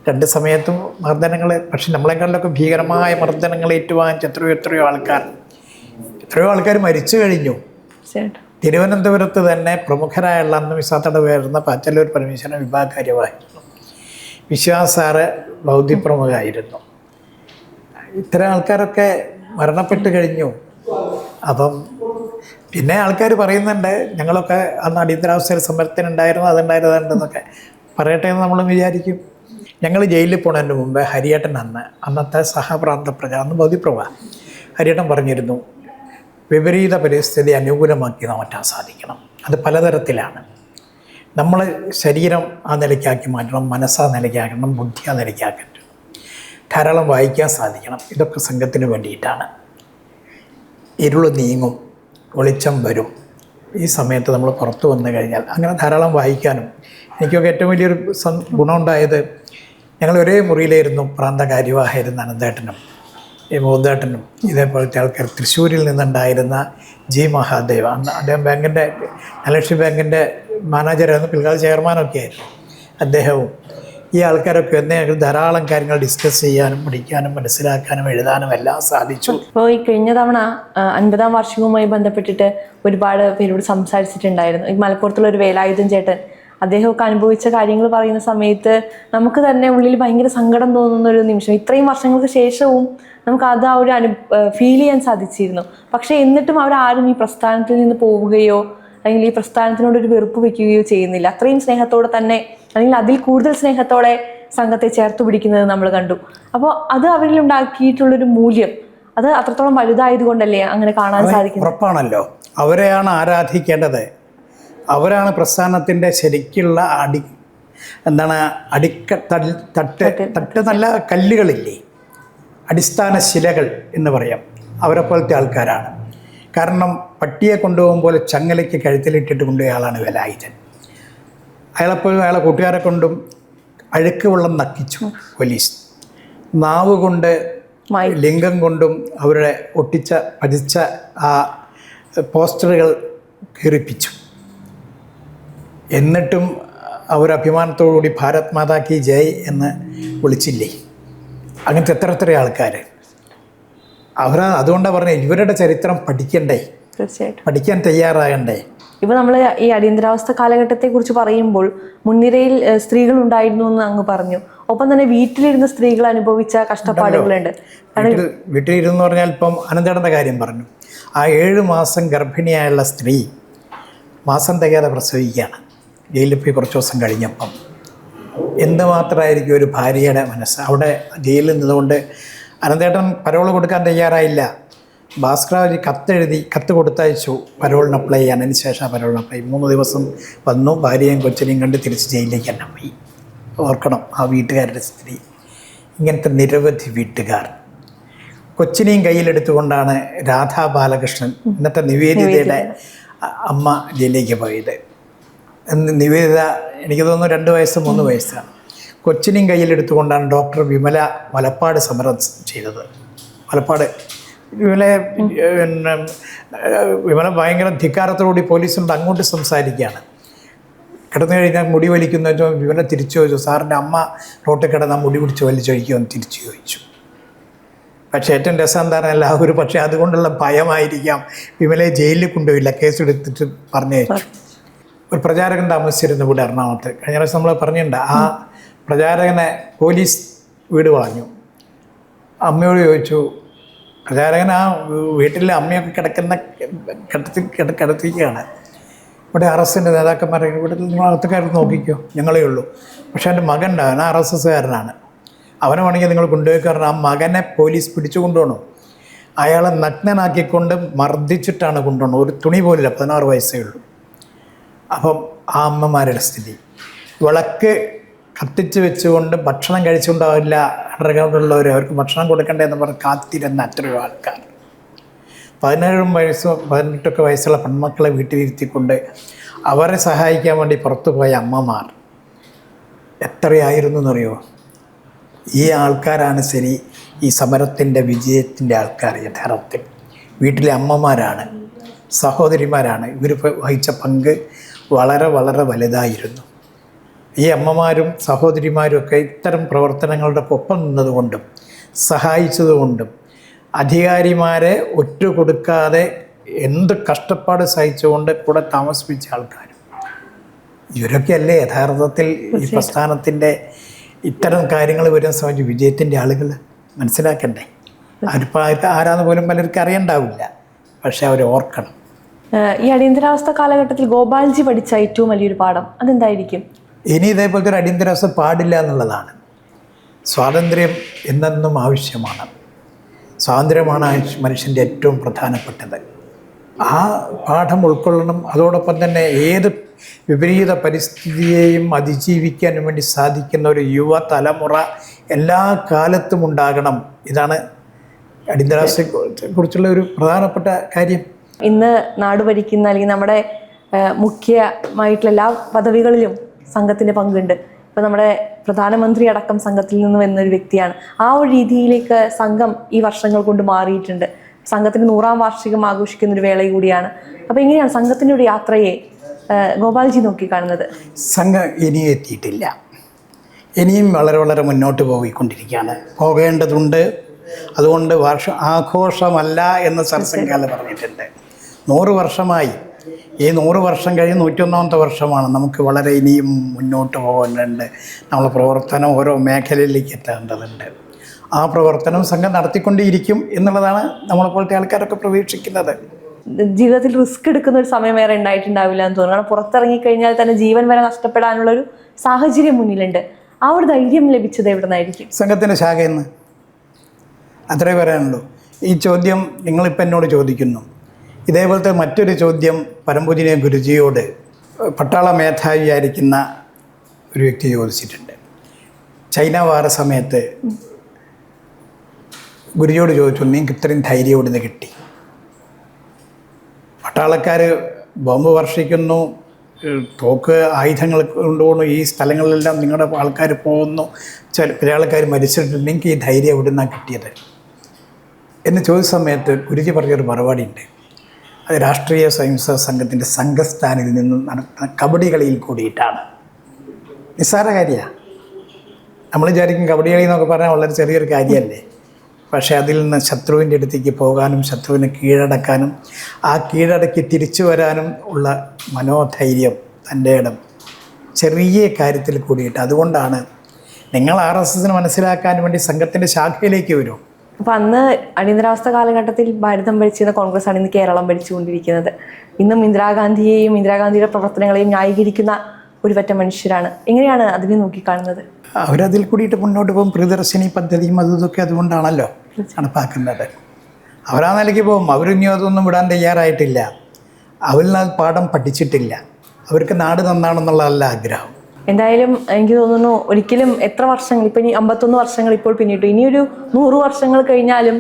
2 സമയത്തും മർദ്ദനങ്ങൾ. പക്ഷെ നമ്മളെക്കാളിലൊക്കെ ഭീകരമായ മർദ്ദനങ്ങൾ ഏറ്റുവാങ്ങിച്ച എത്രയോ ആൾക്കാർ മരിച്ചു കഴിഞ്ഞു. തിരുവനന്തപുരത്ത് തന്നെ പ്രമുഖരായുള്ള അന്ന് മിസ്സാ തടവുകാരുന്ന പാച്ചല്ലൂർ പരമേശ്വരൻ വിഭാഗകാര്യവാഹിയായിരുന്നു. വിശ്വാസ് സാറ് ബൗദ്ധിപ്രമുഖായിരുന്നു. ഇത്തരം ആൾക്കാരൊക്കെ മരണപ്പെട്ട് കഴിഞ്ഞു. അപ്പം പിന്നെ ആൾക്കാർ പറയുന്നുണ്ട് ഞങ്ങളൊക്കെ അന്ന് അടിയന്തരാവസ്ഥയിൽ സമരത്തിനുണ്ടായിരുന്നു, അതുണ്ടായിരുന്നുണ്ടെന്നൊക്കെ പറയട്ടെ എന്ന് നമ്മൾ വിചാരിക്കും. ഞങ്ങൾ ജയിലിൽ പോണതിന് മുമ്പ് ഹരിയേട്ടൻ അന്നത്തെ സഹപ്രാന്ത പ്രജ, അന്ന് ബൗദ്ധിപ്രഭ ഹരിയേട്ടൻ പറഞ്ഞിരുന്നു, വിപരീത പരിസ്ഥിതി അനുകൂലമാക്കി മാറ്റാൻ സാധിക്കണം. അത് പലതരത്തിലാണ്. നമ്മൾ ശരീരം ആ നിലയ്ക്കാക്കി മാറ്റണം, മനസ്സാ നിലയ്ക്കാക്കണം, ബുദ്ധി ആ നിലയ്ക്കാക്കണം, ധാരാളം വായിക്കാൻ സാധിക്കണം. ഇതൊക്കെ സംഘത്തിന് വേണ്ടിയിട്ടാണ്. ഇരുൾ നീങ്ങും, വെളിച്ചം വരും. ഈ സമയത്ത് നമ്മൾ പുറത്തു വന്നു കഴിഞ്ഞാൽ അങ്ങനെ ധാരാളം വായിക്കാനും. എനിക്കൊക്കെ ഏറ്റവും വലിയൊരു ഗുണമുണ്ടായത്, ഞങ്ങൾ ഒരേ മുറിയിലായിരുന്നു. പ്രാന്ത കാര്യവാഹായിരുന്ന അനന്തേട്ടനും മുകുന്ദേട്ടനും ഇതേപോലത്തെ ആൾക്കാർ. തൃശ്ശൂരിൽ നിന്നുണ്ടായിരുന്ന G. മഹാദേവ, അന്ന് അദ്ദേഹം ബാങ്കിൻ്റെ ധനലക്ഷ്മി ബാങ്കിൻ്റെ മാനേജറായിരുന്നു, പിൽക്കാല ചെയർമാനൊക്കെ ആയിരുന്നു അദ്ദേഹവും. ഈ ആൾക്കാരൊക്കെ എന്നെ ധാരാളം കാര്യങ്ങൾ ഡിസ്കസ് ചെയ്യാനും പഠിക്കാനും മനസ്സിലാക്കാനും എഴുതാനും എല്ലാം സാധിച്ചു. ഇപ്പോൾ ഈ കഴിഞ്ഞ തവണ 50ാം വാർഷികവുമായി ബന്ധപ്പെട്ടിട്ട് ഒരുപാട് പേരോട് സംസാരിച്ചിട്ടുണ്ടായിരുന്നു. ഈ മലപ്പുറത്തുള്ള ഒരു വേലായുധൻ ചേട്ടൻ, അദ്ദേഹമൊക്കെ അനുഭവിച്ച കാര്യങ്ങൾ പറയുന്ന സമയത്ത് നമുക്ക് തന്നെ ഉള്ളിൽ ഭയങ്കര സങ്കടം തോന്നുന്ന ഒരു നിമിഷം. ഇത്രയും വർഷങ്ങൾക്ക് ശേഷവും നമുക്ക് അത് ആ ഒരു ഫീൽ ചെയ്യാൻ സാധിച്ചിരുന്നു. പക്ഷേ എന്നിട്ടും അവരാരും ഈ പ്രസ്ഥാനത്തിൽ നിന്ന് പോവുകയോ അല്ലെങ്കിൽ ഈ പ്രസ്ഥാനത്തിനോടൊരു വെറുപ്പ് വയ്ക്കുകയോ ചെയ്യുന്നില്ല. അത്രയും സ്നേഹത്തോടെ തന്നെ, അല്ലെങ്കിൽ അതിൽ കൂടുതൽ സ്നേഹത്തോടെ സംഘത്തെ ചേർത്ത് പിടിക്കുന്നത് നമ്മൾ കണ്ടു. അപ്പോൾ അത് അവരിൽ ഉണ്ടാക്കിയിട്ടുള്ളൊരു മൂല്യം, അത് അത്രത്തോളം വലുതായതുകൊണ്ടല്ലേ അങ്ങനെ കാണാൻ സാധിക്കുന്നത്. ഉറപ്പാണല്ലോ, അവരെയാണ് ആരാധിക്കേണ്ടത്. അവരാണ് പ്രസ്ഥാനത്തിൻ്റെ ശരിക്കുള്ള തട്ട് നല്ല കല്ലുകളില്ലേ, അടിസ്ഥാന ശിലകൾ എന്ന് പറയാം. അവരെ പോലത്തെ ആൾക്കാരാണ്. കാരണം പട്ടിയെ കൊണ്ടുപോകുമ്പോൾ ചങ്ങലയ്ക്ക് കഴുത്തിലിട്ടിട്ട് കൊണ്ടുപോയ ആളാണ് വേലായുധൻ. അയാളെപ്പോഴും അയാളെ കൂട്ടുകാരെ കൊണ്ടും അഴുക്ക് വെള്ളം നക്കിച്ചു പോലീസ്. നാവ് കൊണ്ട് ലിംഗം കൊണ്ടും അവരുടെ പതിച്ച ആ പോസ്റ്ററുകൾ കീറിപ്പിച്ചു. എന്നിട്ടും അവർ അഭിമാനത്തോടുകൂടി ഭാരത് മാതാ കി ജയ് എന്ന് വിളിച്ചില്ലേ. അങ്ങനത്തെ എത്ര ആൾക്കാർ അതുകൊണ്ടാണ് പറഞ്ഞത്, ഇവരുടെ ചരിത്രം പഠിക്കണ്ടേ, തീർച്ചയായിട്ടും പഠിക്കാൻ തയ്യാറാകണ്ടേ. ഇപ്പോൾ നമ്മൾ ഈ അടിയന്തരാവസ്ഥ കാലഘട്ടത്തെക്കുറിച്ച് പറയുമ്പോൾ മുൻനിരയിൽ സ്ത്രീകൾ ഉണ്ടായിരുന്നു എന്ന് അങ്ങ് പറഞ്ഞു. ഒപ്പം തന്നെ വീട്ടിലിരുന്ന സ്ത്രീകൾ അനുഭവിച്ച കഷ്ടപ്പാടുകളുണ്ട്. വീട്ടിലിരുന്ന് പറഞ്ഞാൽ ഇപ്പം അനന്തേടൻ്റെ കാര്യം പറഞ്ഞു. ആ 7 മാസം ഗർഭിണിയായുള്ള സ്ത്രീ മാസം തികയാതെ പ്രസവിക്കുകയാണ്. ജയിലിൽ പോയി കുറച്ച് ദിവസം കഴിഞ്ഞപ്പം എന്തുമാത്രമായിരിക്കും ഒരു ഭാര്യയുടെ മനസ്സ്. അവിടെ ജയിലിൽ നിന്നുകൊണ്ട് അനന്തേട്ടൻ പരോൾ കൊടുക്കാൻ തയ്യാറായില്ല. ഭാസ്കരാജ് കത്ത് കൊടുത്തയച്ചു പരോളിന് അപ്ലൈ ചെയ്യാൻ. അതിന് ശേഷം പരോളിന് അപ്ലൈ 3 ദിവസം വന്നു. ഭാര്യയും കൊച്ചിനെയും കണ്ട് തിരിച്ച് ജയിലിലേക്ക് തന്നെ പോയി. ഓർക്കണം ആ വീട്ടുകാരുടെ സ്ഥിതി. ഇങ്ങനത്തെ നിരവധി വീട്ടുകാർ. കൊച്ചിനെയും കയ്യിലെടുത്തുകൊണ്ടാണ് രാധാ ബാലകൃഷ്ണൻ, ഇന്നത്തെ നിവേദിതയുടെ അമ്മ, ജയിലിലേക്ക് പോയത്. നിവേദിത എനിക്ക് തോന്നുന്നു 2 വയസ്സ് 3 വയസ്സാണ്. കൊച്ചിനെയും കയ്യിലെടുത്തുകൊണ്ടാണ് ഡോക്ടർ വിമല വലപ്പാട് സമരം ചെയ്തത്. വലപ്പാട് വിമല ഭയങ്കര ധിക്കാരത്തോടുകൂടി പോലീസിനോട് അങ്ങോട്ട് സംസാരിക്കുകയാണ്. കിടന്നു കഴിഞ്ഞാൽ മുടി വലിക്കുന്ന വിമല തിരിച്ചു ചോദിച്ചു, സാറിൻ്റെ അമ്മ റോട്ടിൽ കിടന്നാൽ മുടി പിടിച്ച് വലിച്ചൊഴിക്കുമെന്ന് തിരിച്ചു ചോദിച്ചു. പക്ഷേ ഏറ്റവും രസം എന്താണെന്നല്ല, ഒരു പക്ഷേ അതുകൊണ്ടുള്ള ഭയമായിരിക്കാം വിമലയെ ജയിലിൽ കൊണ്ടുപോയില്ല, കേസെടുത്തിട്ട് പറഞ്ഞയച്ചു. ഒരു പ്രചാരകൻ താമസിച്ചിരുന്നു ഇവിടെ എറണാകുളത്ത്. കഴിഞ്ഞ പ്രാവശ്യം നമ്മൾ പറഞ്ഞിട്ടുണ്ട്. ആ പ്രചാരകനെ പോലീസ് വീട് വളഞ്ഞു. അമ്മയോട് ചോദിച്ചു, പ്രചാരകൻ ആ വീട്ടിലെ അമ്മയൊക്കെ കിടത്തിക്കുകയാണ്. ഇവിടെ RSSൻ്റെ നേതാക്കന്മാരെ ഇവിടെ അകത്ത് കയറി നോക്കിക്കോ, ഞങ്ങളേ ഉള്ളൂ. പക്ഷേ എൻ്റെ മകൻ ഉണ്ടാകാൻ RSSകാരനാണ്, അവനെ വേണമെങ്കിൽ നിങ്ങൾ കൊണ്ടുപോയി. കാരണം ആ മകനെ പോലീസ് പിടിച്ചു കൊണ്ടുപോകണം. അയാളെ നഗ്നനാക്കിക്കൊണ്ട് മർദ്ദിച്ചിട്ടാണ് കൊണ്ടുപോകണം. ഒരു തുണി പോലില്ല, 16 വയസ്സേ ഉള്ളൂ. അപ്പം ആ അമ്മമാരുടെ സ്ഥിതി, വിളക്ക് കത്തിച്ച് വെച്ചുകൊണ്ട് ഭക്ഷണം കഴിച്ചുകൊണ്ടാവില്ല അണ്ടർഗ്രൗണ്ടുള്ളവർ, അവർക്ക് ഭക്ഷണം കൊടുക്കണ്ടേന്ന് പറഞ്ഞ് കാത്തിരുന്ന അത്രയോ ആൾക്കാർ. 17 വയസ്സുള്ള പെൺമക്കളെ വീട്ടിലിരുത്തിക്കൊണ്ട് അവരെ സഹായിക്കാൻ വേണ്ടി പുറത്തു പോയ അമ്മമാർ എത്രയായിരുന്നു എന്നറിയോ? ഈ ആൾക്കാരാണ് ശരി ഈ സമരത്തിൻ്റെ വിജയത്തിൻ്റെ ആൾക്കാർ. യഥാർത്ഥത്തിൽ വീട്ടിലെ അമ്മമാരാണ്, സഹോദരിമാരാണ്. ഇവർ വഹിച്ച പങ്ക് വളരെ വളരെ വലുതായിരുന്നു. ഈ അമ്മമാരും സഹോദരിമാരും ഒക്കെ ഇത്തരം പ്രവർത്തനങ്ങളുടെ ഒപ്പം നിന്നതുകൊണ്ടും സഹായിച്ചതുകൊണ്ടും അധികാരിമാരെ ഒറ്റുകൊടുക്കാതെ എന്ത് കഷ്ടപ്പാട് സഹിച്ചുകൊണ്ട് കൂടെ താമസിപ്പിച്ച ആൾക്കാരും ഇവരൊക്കെയല്ലേ യഥാർത്ഥത്തിൽ ഈ പ്രസ്ഥാനത്തിൻ്റെ ഇത്തരം കാര്യങ്ങൾ വരുന്ന സമയത്ത് വിജയത്തിൻ്റെ ആളുകൾ. മനസ്സിലാക്കണ്ടേ? അവരിപ്പോൾ ആരാന്ന് പോലും പലർക്കും അറിയണ്ടാവില്ല, പക്ഷെ അവർ ഓർക്കണം. ഈ അടിയന്തരാവസ്ഥ കാലഘട്ടത്തിൽ ഗോപാൽജി പഠിച്ച ഏറ്റവും വലിയൊരു പാഠം അതെന്തായിരിക്കും? ഇനി ഇതേപോലത്തെ ഒരു അടിയന്തരാവസ്ഥ പാടില്ല എന്നുള്ളതാണ്. സ്വാതന്ത്ര്യം എന്നെന്നും ആവശ്യമാണ്. സ്വാതന്ത്ര്യമാണ് മനുഷ്യൻ്റെ ഏറ്റവും പ്രധാനപ്പെട്ടത്. ആ പാഠം ഉൾക്കൊള്ളണം. അതോടൊപ്പം തന്നെ ഏത് വിപരീത പരിസ്ഥിതിയെയും അതിജീവിക്കാൻ വേണ്ടി സാധിക്കുന്ന ഒരു യുവ തലമുറ എല്ലാ കാലത്തും ഉണ്ടാകണം. ഇതാണ് അടിയന്തരാവസ്ഥയെക്കുറിച്ചുള്ള ഒരു പ്രധാനപ്പെട്ട കാര്യം. ഇന്ന് നാട് ഭരിക്കുന്ന അല്ലെങ്കിൽ നമ്മുടെ മുഖ്യമായിട്ടുള്ള എല്ലാ പദവികളിലും സംഘത്തിൻ്റെ പങ്കുണ്ട്. ഇപ്പോൾ നമ്മുടെ പ്രധാനമന്ത്രി അടക്കം സംഘത്തിൽ നിന്ന് വരുന്നൊരു വ്യക്തിയാണ്. ആ ഒരു രീതിയിലേക്ക് സംഘം ഈ വർഷങ്ങൾ കൊണ്ട് മാറിയിട്ടുണ്ട്. സംഘത്തിൻ്റെ 100ാം വാർഷികം ആഘോഷിക്കുന്ന ഒരു വേള കൂടിയാണ്. അപ്പോൾ എങ്ങനെയാണ് സംഘത്തിൻ്റെ ഒരു യാത്രയെ ഗോപാൽജി നോക്കിക്കാണുന്നത്? സംഘം ഇനിയും എത്തിയിട്ടില്ല. ഇനിയും വളരെ വളരെ മുന്നോട്ട് പോയിക്കൊണ്ടിരിക്കുകയാണ്, പോകേണ്ടതുണ്ട്. അതുകൊണ്ട് ആഘോഷമല്ല എന്ന് സർസംഘാല പറഞ്ഞിട്ടുണ്ട്. 100 വർഷമായി. ഈ 100 വർഷം കഴിഞ്ഞ് 101ാമത്തെ വർഷമാണ്. നമുക്ക് വളരെ ഇനിയും മുന്നോട്ട് പോകേണ്ടതുണ്ട്. നമ്മളെ പ്രവർത്തനം ഓരോ മേഖലയിലേക്ക് എത്തേണ്ടതുണ്ട്. ആ പ്രവർത്തനം സംഘം നടത്തിക്കൊണ്ടേയിരിക്കും എന്നുള്ളതാണ് നമ്മളെപ്പോലത്തെ ആൾക്കാരൊക്കെ പ്രതീക്ഷിക്കുന്നത്. ജീവിതത്തിൽ റിസ്ക് എടുക്കുന്ന ഒരു സമയം വേറെ ഉണ്ടായിട്ടുണ്ടാവില്ല എന്ന് തോന്നുന്നു. കാരണം പുറത്തിറങ്ങിക്കഴിഞ്ഞാൽ തന്നെ ജീവൻ വരെ നഷ്ടപ്പെടാനുള്ളൊരു സാഹചര്യം മുന്നിലുണ്ട്. ആ ഒരു ധൈര്യം ലഭിച്ചത് എവിടെ നിന്നായിരിക്കും? സംഘത്തിൻ്റെ ശാഖയിൽ നിന്ന്. അത്രേ പറയാനുള്ളൂ. ഈ ചോദ്യം നിങ്ങളിപ്പോൾ എന്നോട് ചോദിക്കുന്നു. ഇതേപോലത്തെ മറ്റൊരു ചോദ്യം പരംപൂജനീയ ഗുരുജിയോട് പട്ടാള മേധാവിയായിരിക്കുന്ന ഒരു വ്യക്തി ചോദിച്ചിട്ടുണ്ട്. ചൈന വാര സമയത്ത് ഗുരുജിയോട് ചോദിച്ചു, നിങ്ങൾക്ക് ഇത്രയും ധൈര്യം എവിടെ നിന്ന് കിട്ടി? പട്ടാളക്കാർ ബോംബ് വർഷിക്കുന്നു, തോക്ക് ആയുധങ്ങൾ കൊണ്ടുപോകുന്നു, ഈ സ്ഥലങ്ങളിലെല്ലാം നിങ്ങളുടെ ആൾക്കാർ പോകുന്നു, ചില ആൾക്കാർ മരിച്ചിട്ടുണ്ട്, നിങ്ങൾക്ക് ഈ ധൈര്യം എവിടെ നിന്നാണ് കിട്ടിയത് എന്ന് ചോദിച്ച സമയത്ത് ഗുരുജി പറഞ്ഞൊരു മറുപടിയുണ്ട്. അത് രാഷ്ട്രീയ സ്വയംസേവക സംഘത്തിൻ്റെ സംഘസ്ഥാനിൽ നിന്ന് നടത്തുന്ന കബഡി കളിയിൽ കൂടിയിട്ടാണ്. നിസ്സാര കാര്യമാണ്. നമ്മൾ വിചാരിക്കും കബഡി കളി എന്നൊക്കെ പറഞ്ഞാൽ വളരെ ചെറിയൊരു കാര്യമല്ലേ. പക്ഷേ അതിൽ നിന്ന് ശത്രുവിൻ്റെ അടുത്തേക്ക് പോകാനും ശത്രുവിനെ കീഴടക്കാനും ആ കീഴടക്കി തിരിച്ചു വരാനും ഉള്ള മനോധൈര്യം, തൻ്റെ ഇടം ചെറിയ കാര്യത്തിൽ കൂടിയിട്ട്. അതുകൊണ്ടാണ് നിങ്ങൾ RSSന് മനസ്സിലാക്കാൻ വേണ്ടി സംഘത്തിൻ്റെ ശാഖയിലേക്ക് വരും. അപ്പോൾ അന്ന് അടിയന്തരാവസ്ഥ കാലഘട്ടത്തിൽ ഭാരതം ഭരിച്ചിരുന്ന കോൺഗ്രസ് ആണ് ഇന്ന് കേരളം ഭരിച്ചുകൊണ്ടിരിക്കുന്നത്. ഇന്നും ഇന്ദിരാഗാന്ധിയെയും ഇന്ദിരാഗാന്ധിയുടെ പ്രവർത്തനങ്ങളെയും ന്യായീകരിക്കുന്ന ഒരു പറ്റം മനുഷ്യരാണ്. എങ്ങനെയാണ് അതിനെ നോക്കിക്കാണുന്നത്? അവരതിൽ കൂടിയിട്ട് മുന്നോട്ട് പോകും. പ്രിയദർശിനി പദ്ധതിയും ഇതൊക്കെ അതുകൊണ്ടാണല്ലോ നടപ്പാക്കുന്നത്. അവരാ നിലയ്ക്ക് പോകും. അവരിനി അതൊന്നും വിടാൻ തയ്യാറായിട്ടില്ല. അവരിൽ അത് പാഠം പഠിച്ചിട്ടില്ല. അവർക്ക് നാട് നന്നാണെന്നുള്ളതല്ല ആഗ്രഹം. എന്തായാലും എനിക്ക് തോന്നുന്നു ഒരിക്കലും എത്ര വർഷങ്ങൾ, ഇപ്പം ഇനി 51 വർഷങ്ങൾ ഇപ്പോൾ പിന്നിട്ടു, ഇനിയൊരു 100 വർഷങ്ങൾ കഴിഞ്ഞാലും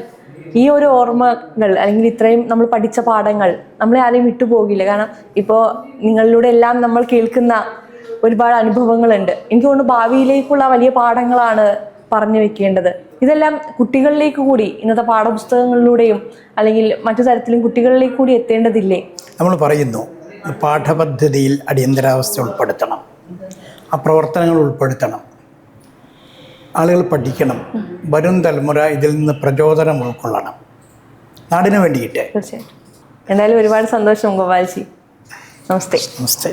ഈ ഒരു ഓർമ്മകൾ അല്ലെങ്കിൽ ഇത്രയും നമ്മൾ പഠിച്ച പാഠങ്ങൾ നമ്മളെ ആരെയും വിട്ടുപോകില്ല. കാരണം ഇപ്പോൾ നിങ്ങളിലൂടെ എല്ലാം നമ്മൾ കേൾക്കുന്ന ഒരുപാട് അനുഭവങ്ങളുണ്ട്. എനിക്ക് തോന്നുന്നു ഭാവിയിലേക്കുള്ള വലിയ പാഠങ്ങളാണ് പറഞ്ഞു വെക്കേണ്ടത്. ഇതെല്ലാം കുട്ടികളിലേക്ക് കൂടി ഇന്നത്തെ പാഠപുസ്തകങ്ങളിലൂടെയും അല്ലെങ്കിൽ മറ്റു തരത്തിലും കുട്ടികളിലേക്ക് കൂടി എത്തേണ്ടതില്ലേ? നമ്മൾ പറയുന്നു പാഠപദ്ധതിയിൽ അടിയന്തരാവസ്ഥ ഉൾപ്പെടുത്തണം, ആ പ്രവർത്തനങ്ങൾ ഉൾപ്പെടുത്തണം, ആളുകൾ പഠിക്കണം, വരും തലമുറ ഇതിൽ നിന്ന് പ്രചോദനം ഉൾക്കൊള്ളണം നാടിന് വേണ്ടിയിട്ട്. തീർച്ചയായിട്ടും. എന്തായാലും ഒരുപാട് സന്തോഷം ഗോപാൽജി. നമസ്തേ. നമസ്തേ.